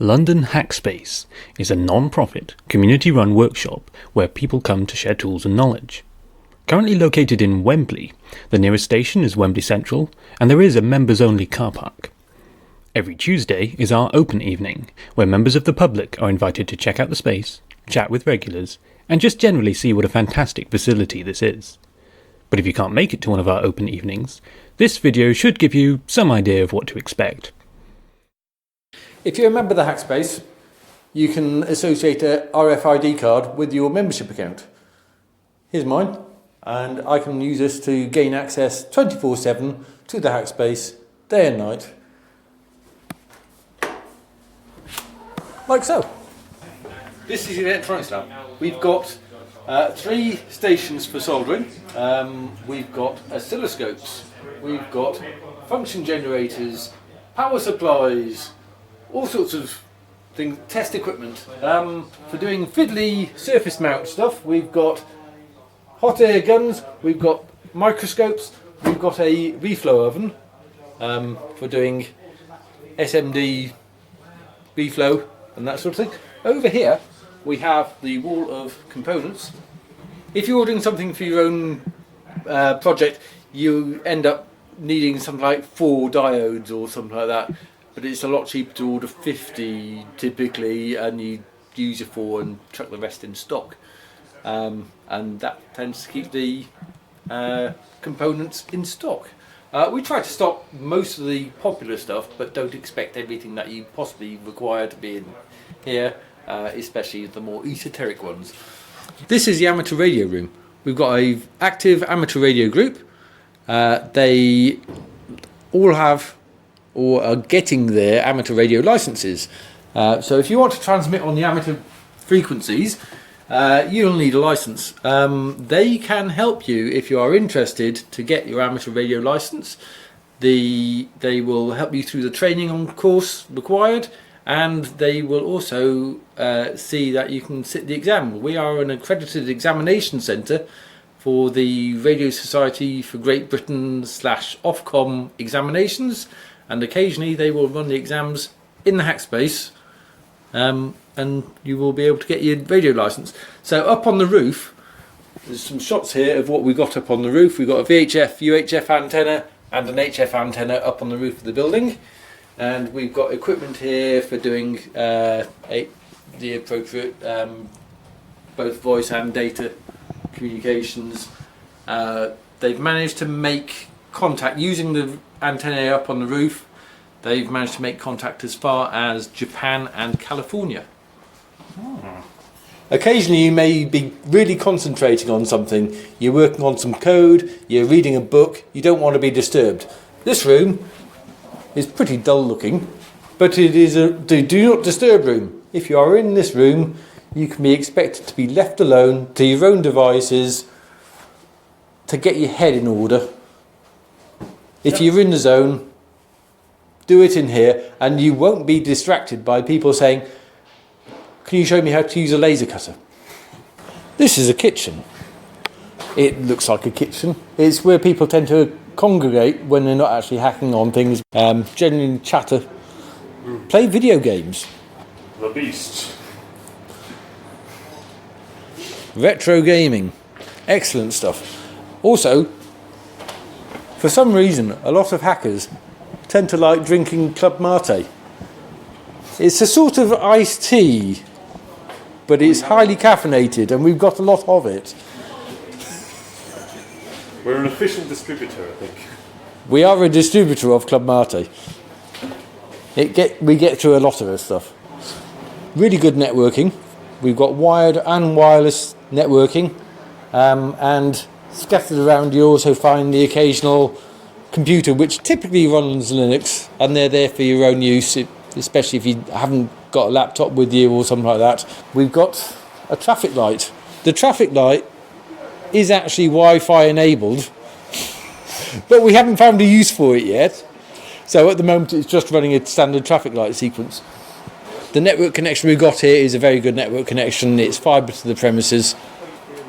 London Hackspace is a non-profit, community-run workshop where people come to share tools and knowledge. Currently located in Wembley, the nearest station is Wembley Central, and there is a members-only car park. Every Tuesday is our open evening, where members of the public are invited to check out the space, chat with regulars, and just generally see what a fantastic facility this is. But if you can't make it to one of our open evenings, this video should give you some idea of what to expect. If you're a member of the Hackspace, you can associate a RFID card with your membership account. Here's mine, and I can use this to gain access 24/7 to the Hackspace, day and night. Like so. This is the electronics lab. We've got 3 stations for soldering. We've got oscilloscopes. We've got function generators, power supplies, all sorts of things, test equipment. For doing fiddly surface mount stuff, we've got hot air guns, we've got microscopes, we've got a reflow oven for doing SMD reflow and that sort of thing. Over here we have the wall of components. If you're ordering something for your own project, you end up needing something like 4 diodes or something like that. But it's a lot cheaper to order 50 typically, and you use your 4 and chuck the rest in stock. And that tends to keep the components in stock. We try to stock most of the popular stuff, but don't expect everything that you possibly require to be in here, especially the more esoteric ones. This is the amateur radio room. We've got an active amateur radio group. They all have or are getting their amateur radio licenses. So if you want to transmit on the amateur frequencies, you'll need a license. They can help you if you are interested to get your amateur radio license. They will help you through the training on course required, and they will also see that you can sit the exam. We are an accredited examination centre for the Radio Society for Great Britain / Ofcom examinations, and occasionally they will run the exams in the Hackspace, and you will be able to get your radio license. So up on the roof, there's some shots here of what we got up on the roof. We've got a VHF, UHF antenna and an HF antenna up on the roof of the building, and we've got equipment here for doing the appropriate both voice and data communications. They've managed to make contact using the antennae up on the roof. They've managed to make contact as far as Japan and California. Occasionally you may be really concentrating on something. You're working on some code, you're reading a book, you don't want to be disturbed. This room is pretty dull looking, but it is a do not disturb room. If you are in this room, you can be expected to be left alone to your own devices to get your head in order. If you're in the zone, do it in here, and you won't be distracted by people saying, "Can you show me how to use a laser cutter?" This is a kitchen. It looks like a kitchen. It's where people tend to congregate when they're not actually hacking on things, generally chatter, play video games. The beast. Retro gaming. Excellent stuff. Also, for some reason, a lot of hackers tend to like drinking Club Mate. It's a sort of iced tea, but it's highly caffeinated, and we've got a lot of it. We're an official distributor, I think. We are a distributor of Club Mate. We get through a lot of this stuff. Really good networking. We've got wired and wireless networking, and scattered around you also find the occasional computer which typically runs Linux, and they're there for your own use, especially if you haven't got a laptop with you or something like that. We've got a traffic light. The traffic light is actually Wi-Fi enabled, but we haven't found a use for it yet. So at the moment it's just running a standard traffic light sequence. The network connection we've got here is a very good network connection. It's fibre to the premises.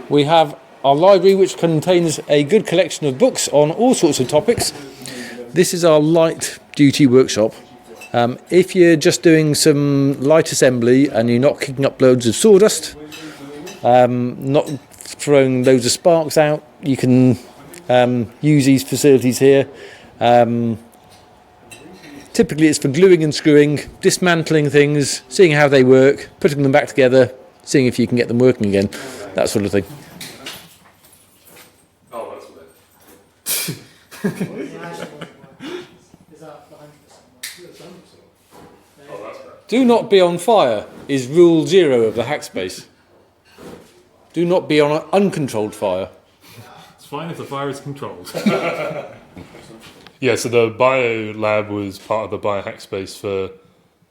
We have our library, which contains a good collection of books on all sorts of topics. This is our light duty workshop. If you're just doing some light assembly and you're not kicking up loads of sawdust, not throwing loads of sparks out, you can use these facilities here. Typically it's for gluing and screwing, dismantling things, seeing how they work, putting them back together, seeing if you can get them working again, that sort of thing. Oh, that's it. Do not be on fire is rule 0 of the Hackspace. Do not be on an uncontrolled fire. It's fine if the fire is controlled. Yeah, so the BioLab was part of the Hackspace for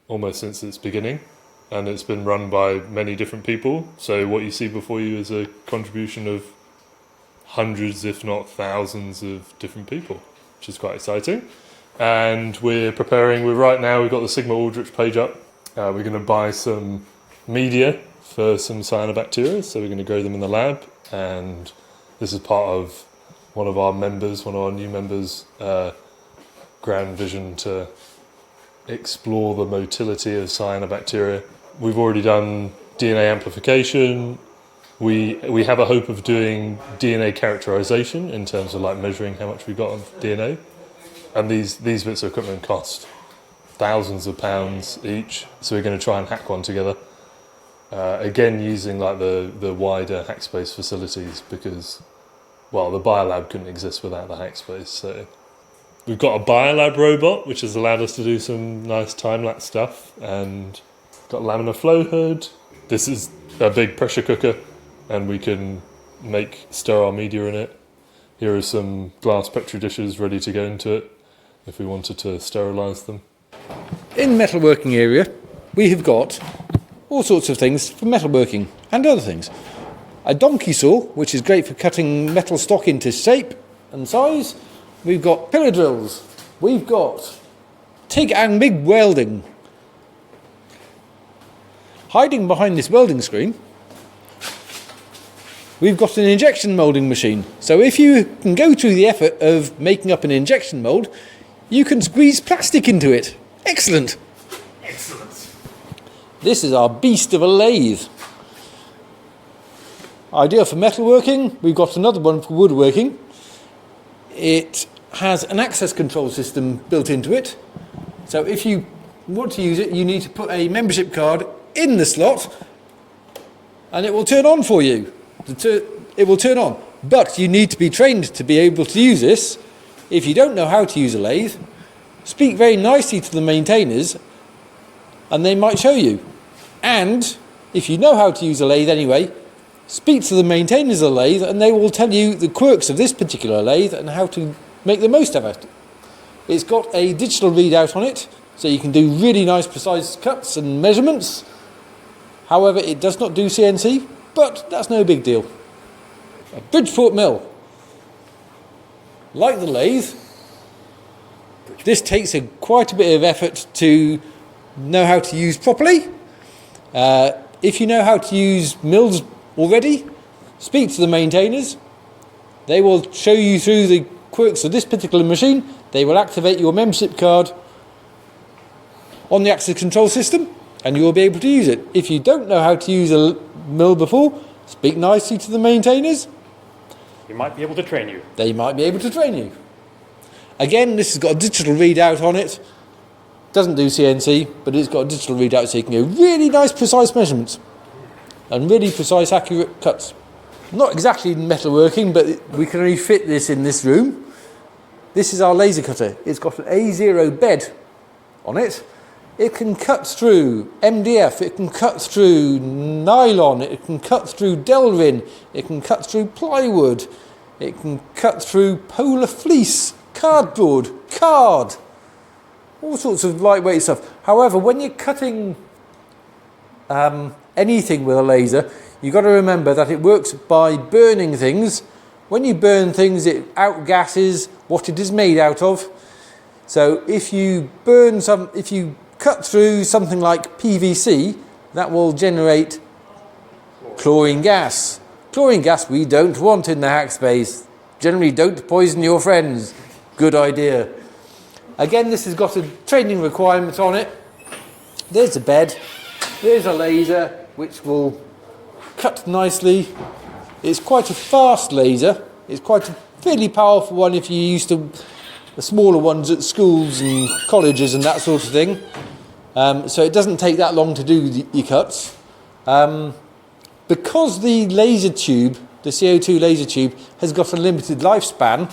almost since its beginning, and it's been run by many different people. So what you see before you is a contribution of hundreds, if not thousands, of different people, which is quite exciting. And we're right now, we've got the Sigma Aldrich page up. We're going to buy some media for some cyanobacteria, so we're going to grow them in the lab, and this is part of one of our new members' grand vision to explore the motility of cyanobacteria. We've already done DNA amplification. We have a hope of doing DNA characterization in terms of like measuring how much we got of DNA. And these bits of equipment cost thousands of pounds each, so we're going to try and hack one together. Again, using like the wider Hackspace facilities, because, well, the BioLab couldn't exist without the Hackspace. So we've got a BioLab robot, which has allowed us to do some nice time-lapse stuff, and got a laminar flow hood. This is a big pressure cooker, and we can make sterile media in it. Here are some glass Petri dishes ready to go into it if we wanted to sterilise them. In the metalworking area, we have got all sorts of things for metalworking and other things. A donkey saw, which is great for cutting metal stock into shape and size. We've got pillar drills. We've got TIG and MIG welding. Hiding behind this welding screen, we've got an injection moulding machine. So if you can go through the effort of making up an injection mould, you can squeeze plastic into it. Excellent. Excellent. This is our beast of a lathe. Ideal for metalworking. We've got another one for woodworking. It has an access control system built into it. So if you want to use it, you need to put a membership card in the slot and it will turn on for you. It will turn on. But you need to be trained to be able to use this. If you don't know how to use a lathe, speak very nicely to the maintainers and they might show you. And if you know how to use a lathe anyway, speak to the maintainers of the lathe and they will tell you the quirks of this particular lathe and how to make the most of it. It's got a digital readout on it, so you can do really nice precise cuts and measurements. However, it does not do CNC, but that's no big deal. A Bridgeport mill. Like the lathe, this takes quite a bit of effort to know how to use properly. If you know how to use mills already, speak to the maintainers. They will show you through the quirks of this particular machine. They will activate your membership card on the access control system and you will be able to use it. If you don't know how to use a mill before, speak nicely to the maintainers. He might be able to train you. They might be able to train you. Again, this has got a digital readout on it. Doesn't do CNC, but it's got a digital readout so you can get really nice precise measurements and really precise accurate cuts. Not exactly metalworking, but we can only fit this in this room. This is our laser cutter. It's got an A0 bed on it. It can cut through MDF, it can cut through nylon, it can cut through Delrin, it can cut through plywood, it can cut through polar fleece, cardboard, card, all sorts of lightweight stuff. However, when you're cutting anything with a laser, you've got to remember that it works by burning things. When you burn things, it outgasses what it is made out of. So if you cut through something like PVC, that will generate chlorine gas. Chlorine gas we don't want in the Hackspace. Generally, don't poison your friends. Good idea. Again, this has got a training requirement on it. There's a bed, there's a laser which will cut nicely. It's quite a fast laser. It's quite a fairly powerful one if you're used to the smaller ones at schools and colleges and that sort of thing. So it doesn't take that long to do your cuts. Because the laser tube, the CO2 laser tube, has got a limited lifespan,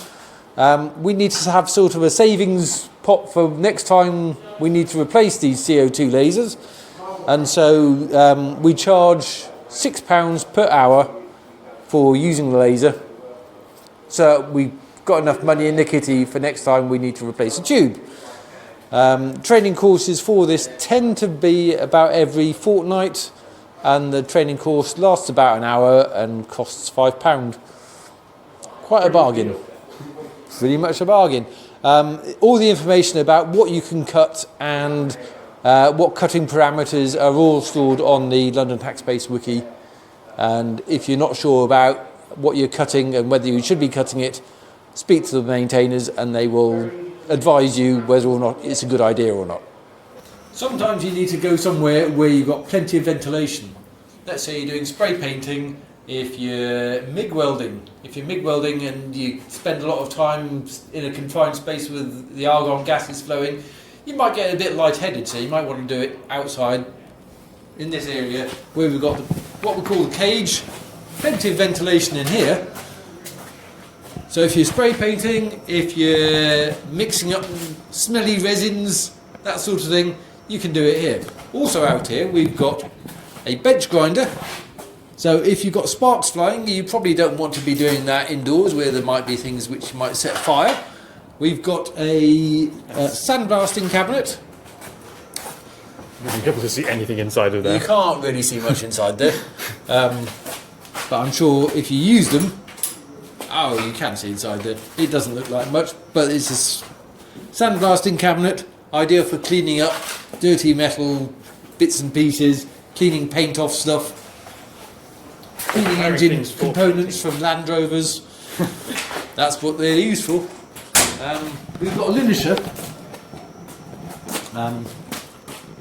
we need to have sort of a savings pot for next time we need to replace these CO2 lasers. And so we charge £6 per hour for using the laser. So we've got enough money in the kitty for next time we need to replace a tube. Training courses for this tend to be about every fortnight, and the training course lasts about an hour and costs £5. Quite a bargain. Pretty much a bargain. All the information about what you can cut and what cutting parameters are all stored on the London Hackspace wiki. And if you're not sure about what you're cutting and whether you should be cutting it, speak to the maintainers and they will advise you whether or not it's a good idea or not. Sometimes you need to go somewhere where you've got plenty of ventilation. Let's say you're doing spray painting, if you're MIG welding. If you're MIG welding and you spend a lot of time in a confined space with the argon gases flowing, you might get a bit lightheaded, so you might want to do it outside in this area where we've got what we call the cage. Plenty of ventilation in here. So if you're spray painting, if you're mixing up smelly resins, that sort of thing, you can do it here. Also out here we've got a bench grinder. So if you've got sparks flying, you probably don't want to be doing that indoors where there might be things which might set fire. We've got a sandblasting cabinet. You won't be able to see anything inside of there. You can't really see much inside there. But I'm sure if you use them, you can see inside there. It doesn't look like much, but it's a sandblasting cabinet, ideal for cleaning up dirty metal bits and pieces, cleaning paint off stuff, cleaning engine components from Land Rovers. That's what they're used for. We've got a linisher.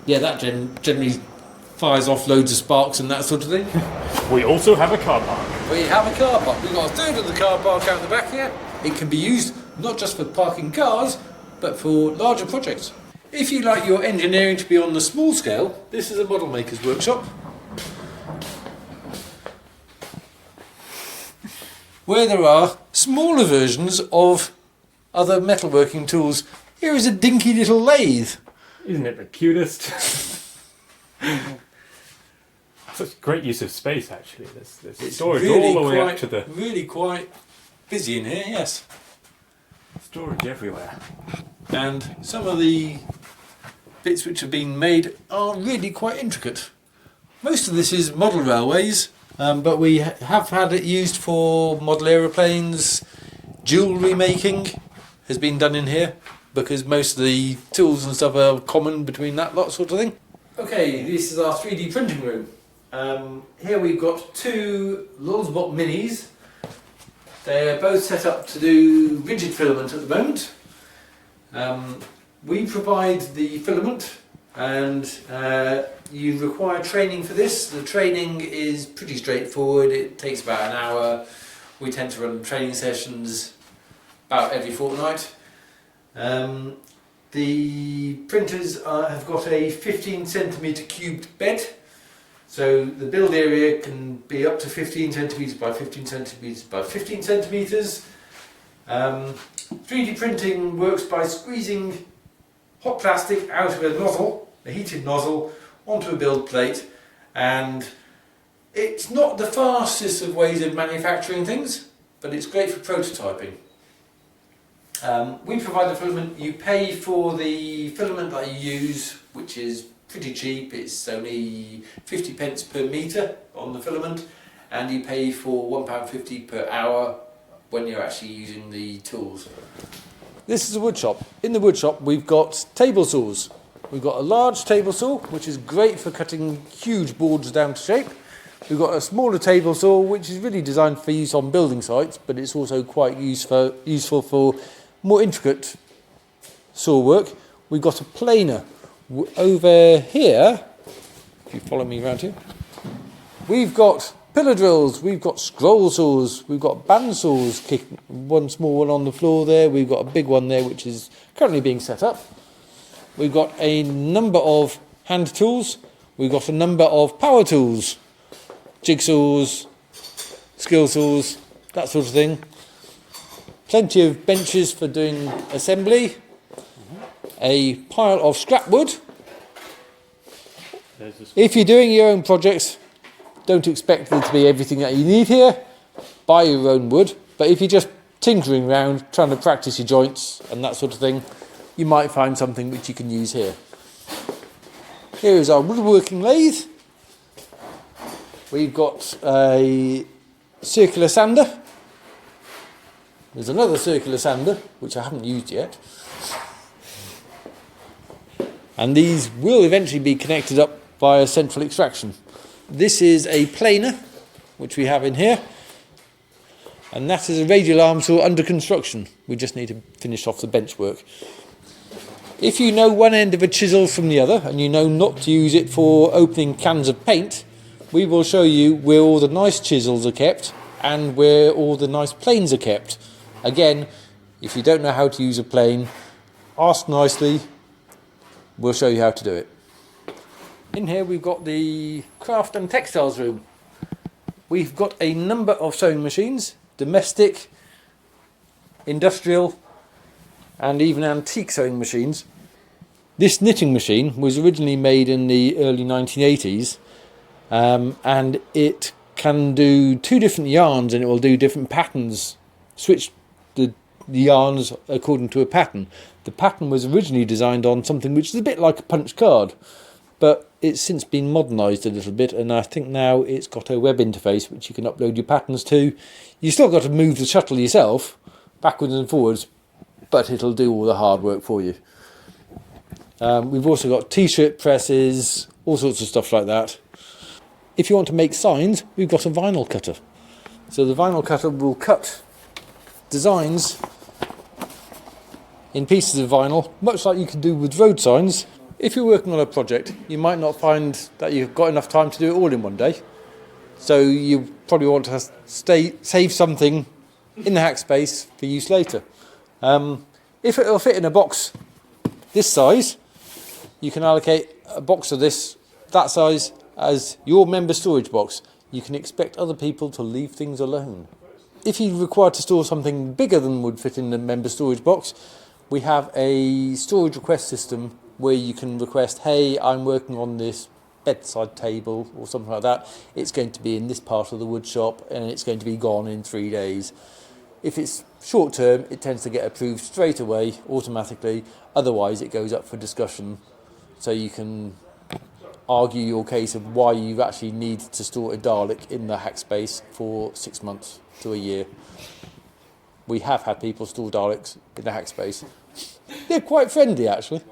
That generally fires off loads of sparks and that sort of thing. We also have a car park. We have a car park. We've got a third of the car park out the back here. It can be used not just for parking cars, but for larger projects. If you like your engineering to be on the small scale, this is a model maker's workshop, where there are smaller versions of other metalworking tools. Here is a dinky little lathe. Isn't it the cutest? Such great use of space, actually. There's It's storage really all the way quite, up to the really quite busy in here, yes. storage everywhere. And some of the bits which have been made are really quite intricate. Most of this is model railways, but we have had it used for model aeroplanes. Jewellery making has been done in here, because most of the tools and stuff are common between that lot sort of thing. Okay, this is our 3D printing room. Here we've got two Lulzbot minis. They're both set up to do rigid filament at the moment. We provide the filament, and you require training for this. The training is pretty straightforward. It takes about an hour. We tend to run training sessions about every fortnight. The printers have got a 15 centimetre cubed bed, so the build area can be up to 15 centimetres by 15 centimetres by 15 centimetres. 3D printing works by squeezing hot plastic out of a nozzle, a heated nozzle, onto a build plate, and it's not the fastest of ways of manufacturing things, but it's great for prototyping. We provide the filament. You pay for the filament that you use, which is pretty cheap. It's only 50 pence per metre on the filament, and you pay for £1.50 per hour when you're actually using the tools. This is a woodshop. In the woodshop we've got table saws. We've got a large table saw, which is great for cutting huge boards down to shape. We've got a smaller table saw, which is really designed for use on building sites, but it's also quite useful for more intricate saw work. We've got a planer. Over here, if you follow me around here, we've got pillar drills, we've got scroll saws, we've got band saws, one small one on the floor there, we've got a big one there which is currently being set up. We've got a number of hand tools, we've got a number of power tools, jigsaws, skill saws, that sort of thing. Plenty of benches for doing assembly, a pile of scrap wood. If you're doing your own projects, don't expect there to be everything that you need here. Buy your own wood. But if you're just tinkering around, trying to practice your joints and that sort of thing, you might find something which you can use here. Here is our woodworking lathe. We've got a circular sander. There's another circular sander, which I haven't used yet. And these will eventually be connected up via central extraction. This is a planer, which we have in here. And that is a radial arm saw under construction. We just need to finish off the bench work. If you know one end of a chisel from the other, and you know not to use it for opening cans of paint, we will show you where all the nice chisels are kept and where all the nice planes are kept. Again, if you don't know how to use a plane, ask nicely, we'll show you how to do it. In here we've got the craft and textiles room. We've got a number of sewing machines, domestic, industrial and even antique sewing machines. This knitting machine was originally made in the early 1980s and it can do 2 different yarns and it will do different patterns. Switch the yarns according to a pattern. The pattern was originally designed on something which is a bit like a punch card, but it's since been modernised a little bit, and I think now it's got a web interface which you can upload your patterns to. You still got to move the shuttle yourself, backwards and forwards, but it'll do all the hard work for you. We've also got t-shirt presses, all sorts of stuff like that. If you want to make signs, we've got a vinyl cutter. So the vinyl cutter will cut designs in pieces of vinyl, much like you can do with road signs. If you're working on a project, you might not find that you've got enough time to do it all in one day. So you probably want to save something in the Hackspace for use later. If it'll fit in a box this size, you can allocate a box of that size as your member storage box. You can expect other people to leave things alone. If you're required to store something bigger than would fit in the member storage box, we have a storage request system where you can request, hey, I'm working on this bedside table or something like that. It's going to be in this part of the wood shop and it's going to be gone in 3 days. If it's short term, it tends to get approved straight away, automatically. Otherwise, it goes up for discussion. So you can argue your case of why you actually need to store a Dalek in the Hackspace for 6 months to a year. We have had people store Daleks in the Hackspace. They're quite friendly, actually.